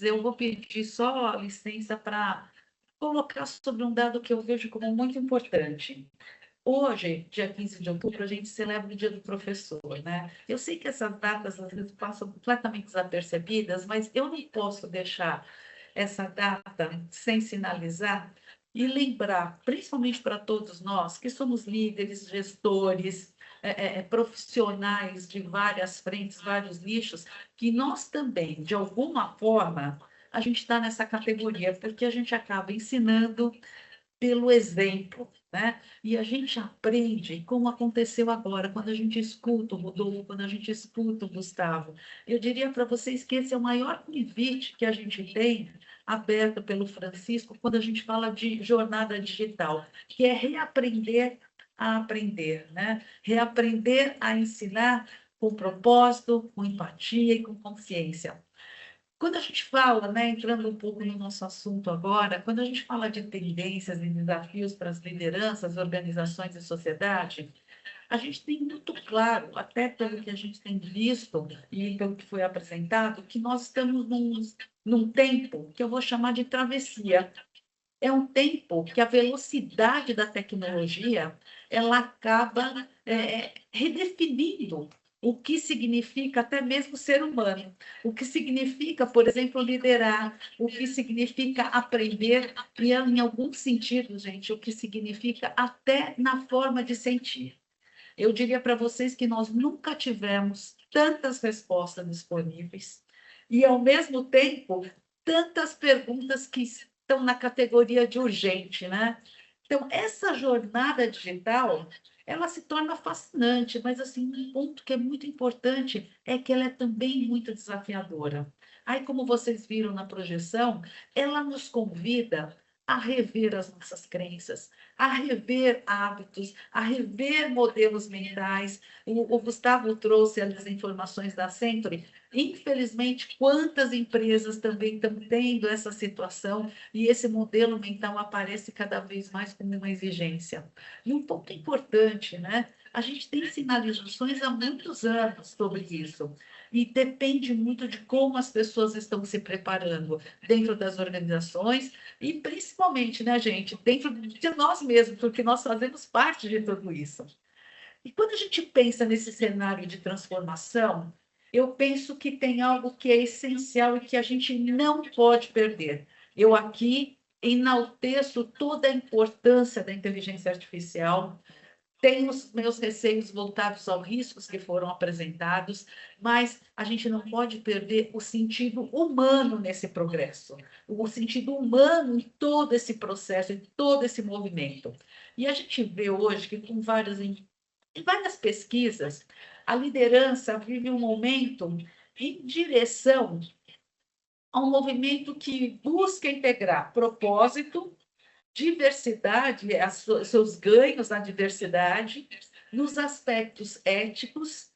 eu vou pedir só licença para colocar sobre um dado que eu vejo como muito importante. Hoje, dia 15 de outubro, a gente celebra o Dia do Professor, né? Eu sei que essas datas às vezes passam completamente desapercebidas, mas eu não posso deixar essa data sem sinalizar e lembrar, principalmente para todos nós, que somos líderes, gestores, profissionais de várias frentes, vários nichos, que nós também, de alguma forma, a gente está nessa categoria, porque a gente acaba ensinando pelo exemplo, né? E a gente aprende como aconteceu agora, quando a gente escuta o Rodolfo, quando a gente escuta o Gustavo. Eu diria para vocês que esse é o maior convite que a gente tem, aberto pelo Francisco, quando a gente fala de jornada digital, que é reaprender a aprender, né? Reaprender a ensinar com propósito, com empatia e com consciência. Quando a gente fala, né, entrando um pouco no nosso assunto agora, quando a gente fala de tendências e desafios para as lideranças, organizações e sociedade, a gente tem muito claro, até pelo que a gente tem visto e pelo que foi apresentado, que nós estamos num tempo que eu vou chamar de travessia. É um tempo que a velocidade da tecnologia ela acaba redefinindo o que significa até mesmo ser humano, o que significa, por exemplo, liderar, o que significa aprender, e em alguns sentidos, gente, o que significa até na forma de sentir. Eu diria para vocês que nós nunca tivemos tantas respostas disponíveis e, ao mesmo tempo, tantas perguntas que estão na categoria de urgente, né? Então, essa jornada digital, ela se torna fascinante, mas, assim, um ponto que é muito importante é que ela é também muito desafiadora. Aí, como vocês viram na projeção, ela nos convida a rever as nossas crenças, a rever hábitos, a rever modelos mentais. O Gustavo trouxe as informações da Century. Infelizmente, quantas empresas também estão tendo essa situação e esse modelo mental aparece cada vez mais como uma exigência. E um ponto importante, né? A gente tem sinalizações há muitos anos sobre isso. E depende muito de como as pessoas estão se preparando dentro das organizações e principalmente, né, gente, dentro de nós mesmos, porque nós fazemos parte de tudo isso. E quando a gente pensa nesse cenário de transformação, eu penso que tem algo que é essencial e que a gente não pode perder. Eu aqui enalteço toda a importância da inteligência artificial, tenho os meus receios voltados aos riscos que foram apresentados, mas a gente não pode perder o sentido humano nesse progresso, o sentido humano em todo esse processo, em todo esse movimento. E a gente vê hoje que, em várias pesquisas, a liderança vive um momento em direção a um movimento que busca integrar propósito, diversidade, seus ganhos na diversidade, nos aspectos éticos,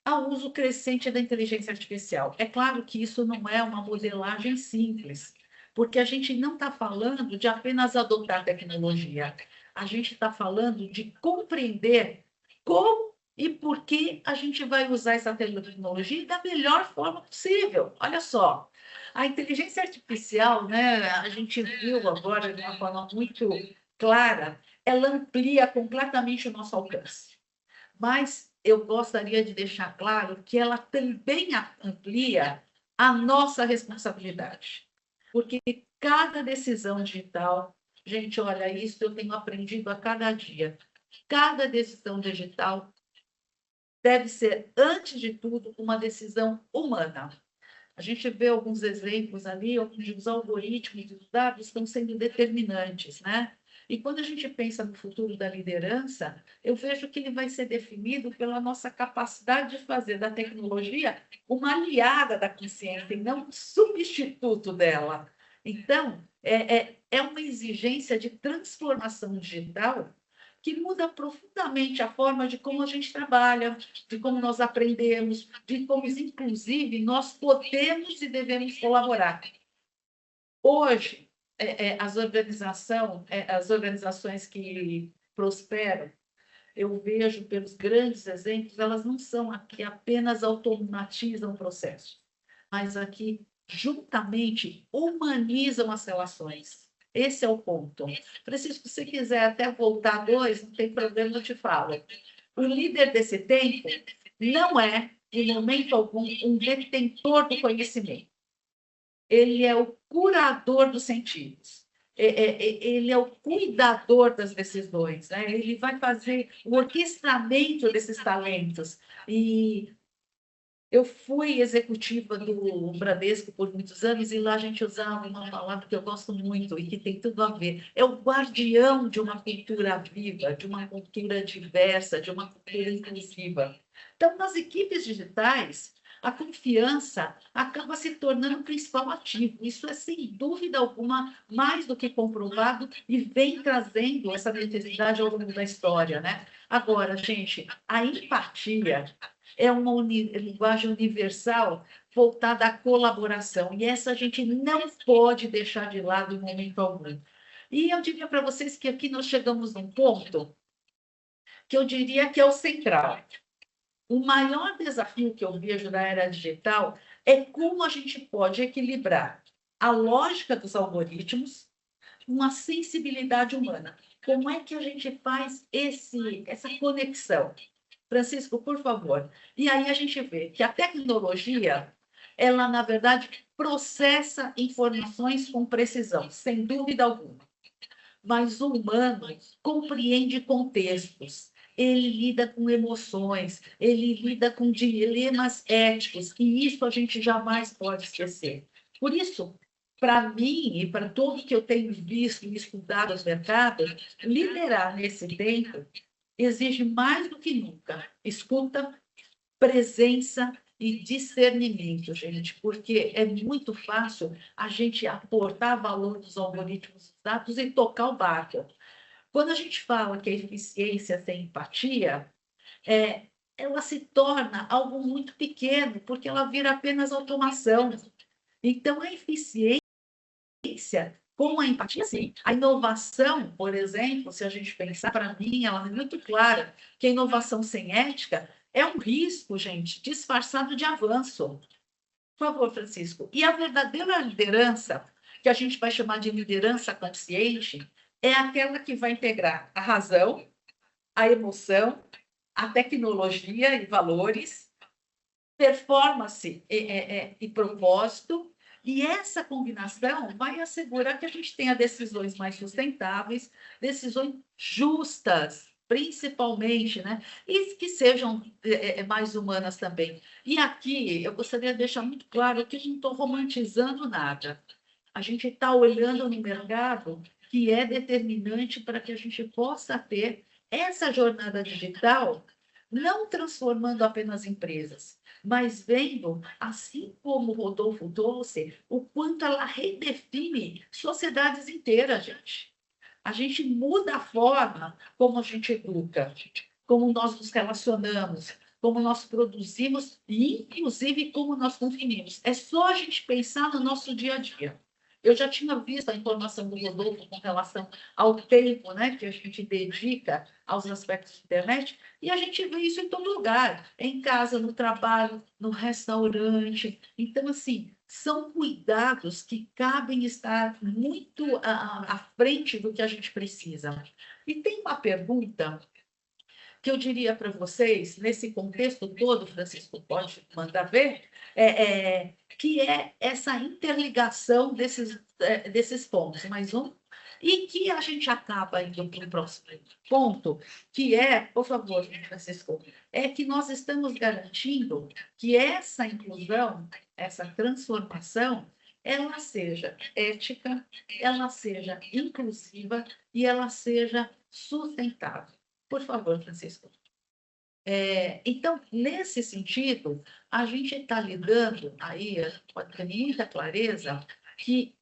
ao uso crescente da inteligência artificial. É claro que isso não é uma modelagem simples, porque a gente não está falando de apenas adotar tecnologia, a gente está falando de compreender como e por que a gente vai usar essa tecnologia da melhor forma possível. Olha só, a inteligência artificial, né, a gente viu agora de uma forma muito clara, ela amplia completamente o nosso alcance. Mas eu gostaria de deixar claro que ela também amplia a nossa responsabilidade, porque cada decisão digital, gente, olha, isso eu tenho aprendido a cada dia. Cada decisão digital deve ser, antes de tudo, uma decisão humana. A gente vê alguns exemplos ali, onde os algoritmos e os dados estão sendo determinantes, né? E quando a gente pensa no futuro da liderança, eu vejo que ele vai ser definido pela nossa capacidade de fazer da tecnologia uma aliada da consciência e não um substituto dela. Então, é uma exigência de transformação digital que muda profundamente a forma de como a gente trabalha, de como nós aprendemos, de como, inclusive, nós podemos e devemos colaborar. Hoje, as organizações que prosperam, eu vejo pelos grandes exemplos, elas não são aqui apenas automatizam processos, mas aqui juntamente humanizam as relações. Esse é o ponto. Francisco, se quiser até voltar dois, não tem problema, eu te falo. O líder desse tempo não é, em momento algum, um detentor do conhecimento. Ele é o curador dos sentidos. Ele é o cuidador das decisões, né? Ele vai fazer o orquestramento desses talentos. E eu fui executiva do Bradesco por muitos anos e lá a gente usava uma palavra que eu gosto muito e que tem tudo a ver. É o guardião de uma cultura viva, de uma cultura diversa, de uma cultura inclusiva. Então, nas equipes digitais, a confiança acaba se tornando o principal ativo. Isso é, sem dúvida alguma, mais do que comprovado e vem trazendo essa necessidade ao longo da história, né? Agora, gente, a empatia é uma linguagem universal voltada à colaboração. E essa a gente não pode deixar de lado em momento algum. E eu diria para vocês que aqui nós chegamos num ponto que eu diria que é o central. O maior desafio que eu vejo na era digital é como a gente pode equilibrar a lógica dos algoritmos com a sensibilidade humana. Como é que a gente faz essa conexão? Francisco, por favor. E aí a gente vê que a tecnologia, ela, na verdade, processa informações com precisão, sem dúvida alguma. Mas o humano compreende contextos, ele lida com emoções, ele lida com dilemas éticos, e isso a gente jamais pode esquecer. Por isso, para mim e para tudo que eu tenho visto e estudado os mercados, liderar nesse tempo exige mais do que nunca escuta, presença e discernimento, gente, porque é muito fácil a gente aportar valor dos algoritmos dos dados e tocar o barco. Quando a gente fala que a eficiência sem empatia, ela se torna algo muito pequeno, porque ela vira apenas automação. Então, a eficiência com a empatia, sim. A inovação, por exemplo, se a gente pensar, para mim, ela é muito clara que a inovação sem ética é um risco, gente, disfarçado de avanço. Por favor, Francisco. E a verdadeira liderança, que a gente vai chamar de liderança consciente, é aquela que vai integrar a razão, a emoção, a tecnologia e valores, performance e propósito, e essa combinação vai assegurar que a gente tenha decisões mais sustentáveis, decisões justas, principalmente, né? E que sejam mais humanas também. E aqui eu gostaria de deixar muito claro que eu não estou romantizando nada. A gente está olhando no mercado que é determinante para que a gente possa ter essa jornada digital, não transformando apenas empresas, mas vendo, assim como o Rodolfo trouxe, o quanto ela redefine sociedades inteiras, gente. A gente muda a forma como a gente educa, como nós nos relacionamos, como nós produzimos e, inclusive, como nós consumimos. É só a gente pensar no nosso dia a dia. Eu já tinha visto a informação do Rodolfo com relação ao tempo, né, que a gente dedica aos aspectos de internet, e a gente vê isso em todo lugar, em casa, no trabalho, no restaurante. Então, assim, são cuidados que cabem estar muito à frente do que a gente precisa. E tem uma pergunta que eu diria para vocês, nesse contexto todo, Francisco pode mandar ver, que é essa interligação desses pontos. Mais um. E que a gente acaba indo para o próximo ponto, que é, por favor, Francisco, é que nós estamos garantindo que essa inclusão, essa transformação, ela seja ética, ela seja inclusiva e ela seja sustentável. Por favor, Francisco. Então, nesse sentido, a gente está lidando aí, pode ter muita clareza, que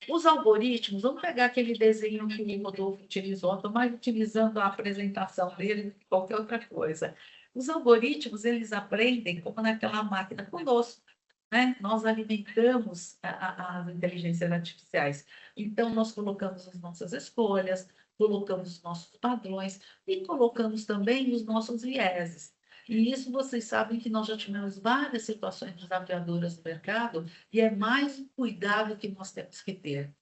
os algoritmos, vamos pegar aquele desenho que o Rodolfo utilizou, estou mais utilizando a apresentação dele do que qualquer outra coisa. Os algoritmos, eles aprendem como naquela máquina conosco, né? Nós alimentamos as inteligências artificiais. Então, nós colocamos as nossas escolhas, colocamos os nossos padrões e colocamos também os nossos vieses. E isso vocês sabem que nós já tivemos várias situações desafiadoras no mercado, e é mais um cuidado que nós temos que ter.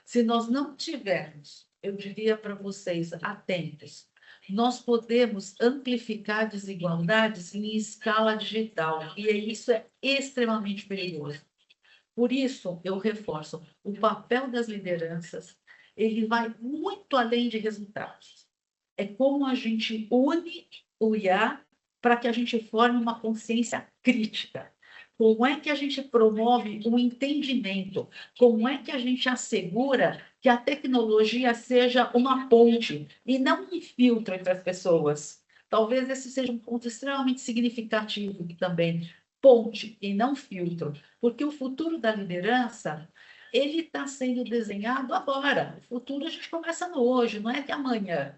Se nós não tivermos, eu diria para vocês, atentos, nós podemos amplificar desigualdades em escala digital, e isso é extremamente perigoso. Por isso, eu reforço, o papel das lideranças, ele vai muito além de resultados. É como a gente une o IA para que a gente forme uma consciência crítica. Como é que a gente promove o entendimento? Como é que a gente assegura que a tecnologia seja uma ponte e não um filtro entre as pessoas? Talvez esse seja um ponto extremamente significativo também. Ponte e não filtro, porque o futuro da liderança ele está sendo desenhado agora. O futuro a gente começa no hoje, não é que amanhã.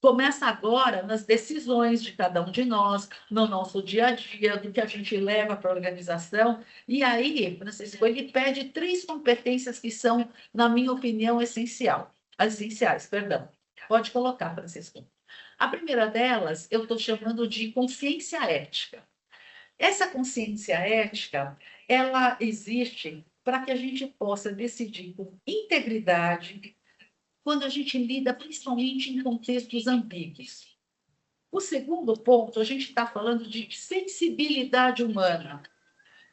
Começa agora nas decisões de cada um de nós, no nosso dia a dia, do que a gente leva para a organização. E aí, Francisco, ele pede 3 competências que são, na minha opinião, essenciais, perdão. Pode colocar, Francisco. A primeira delas, eu estou chamando de consciência ética. Essa consciência ética, ela existe para que a gente possa decidir com integridade, quando a gente lida principalmente em contextos ambíguos. O segundo ponto, a gente está falando de sensibilidade humana.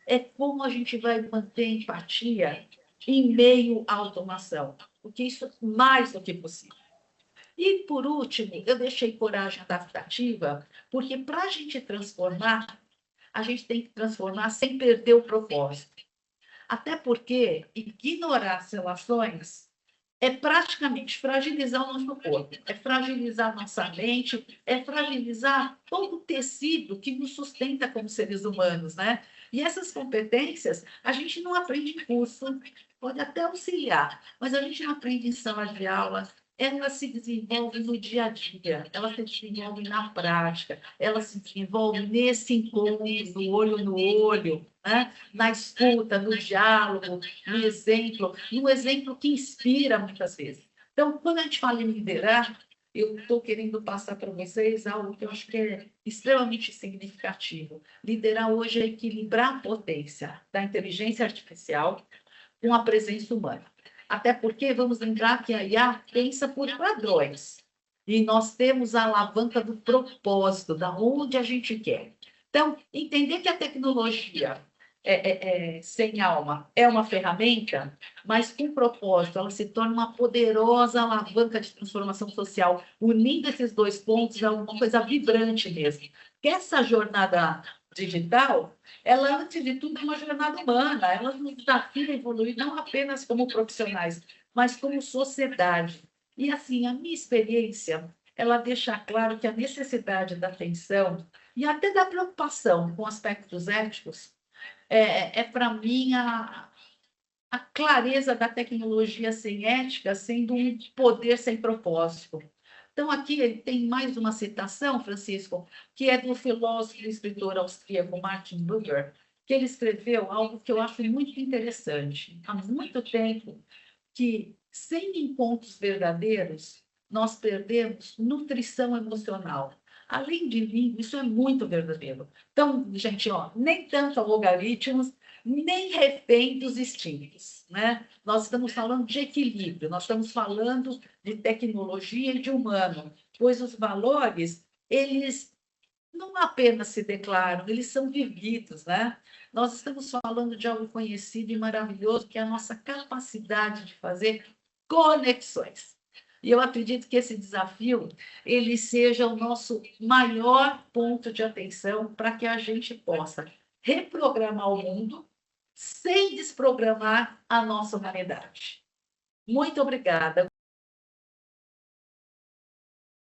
É como a gente vai manter empatia em meio à automação, porque isso é mais do que possível. E, por último, eu deixei coragem adaptativa, porque para a gente transformar, a gente tem que transformar sem perder o propósito. Até porque ignorar as relações é praticamente fragilizar o nosso corpo, é fragilizar nossa mente, é fragilizar todo o tecido que nos sustenta como seres humanos, né? E essas competências a gente não aprende em curso, pode até auxiliar, mas a gente não aprende em sala de aula, ela se desenvolve no dia a dia, ela se desenvolve na prática, ela se desenvolve nesse encontro, do olho no olho, né? Na escuta, no diálogo, no exemplo que inspira muitas vezes. Então, quando a gente fala em liderar, eu estou querendo passar para vocês algo que eu acho que é extremamente significativo. Liderar hoje é equilibrar a potência da inteligência artificial com a presença humana. Até porque, vamos lembrar que a IA pensa por padrões. E nós temos a alavanca do propósito, da onde a gente quer. Então, entender que a tecnologia sem alma é uma ferramenta, mas com propósito, ela se torna uma poderosa alavanca de transformação social. Unindo esses 2 pontos é uma coisa vibrante mesmo. Que essa jornada digital, ela, antes de tudo, é uma jornada humana, ela nos desafia a evoluir não apenas como profissionais, mas como sociedade. E, assim, a minha experiência, ela deixa claro que a necessidade da atenção e até da preocupação com aspectos éticos para mim, a clareza da tecnologia sem ética, sendo um poder sem propósito. Então, aqui ele tem mais uma citação, Francisco, que é do filósofo e escritor austríaco Martin Buber, que ele escreveu algo que eu acho muito interessante. Há muito tempo que, sem encontros verdadeiros, nós perdemos nutrição emocional. Além de língua, isso é muito verdadeiro. Então, gente, ó, nem tanto algoritmos, nem refém dos instintos, né? Nós estamos falando de equilíbrio, nós estamos falando de tecnologia e de humano, pois os valores, eles não apenas se declaram, eles são vividos, né? Nós estamos falando de algo conhecido e maravilhoso, que é a nossa capacidade de fazer conexões. E eu acredito que esse desafio ele seja o nosso maior ponto de atenção para que a gente possa reprogramar o mundo sem desprogramar a nossa humanidade. Muito obrigada.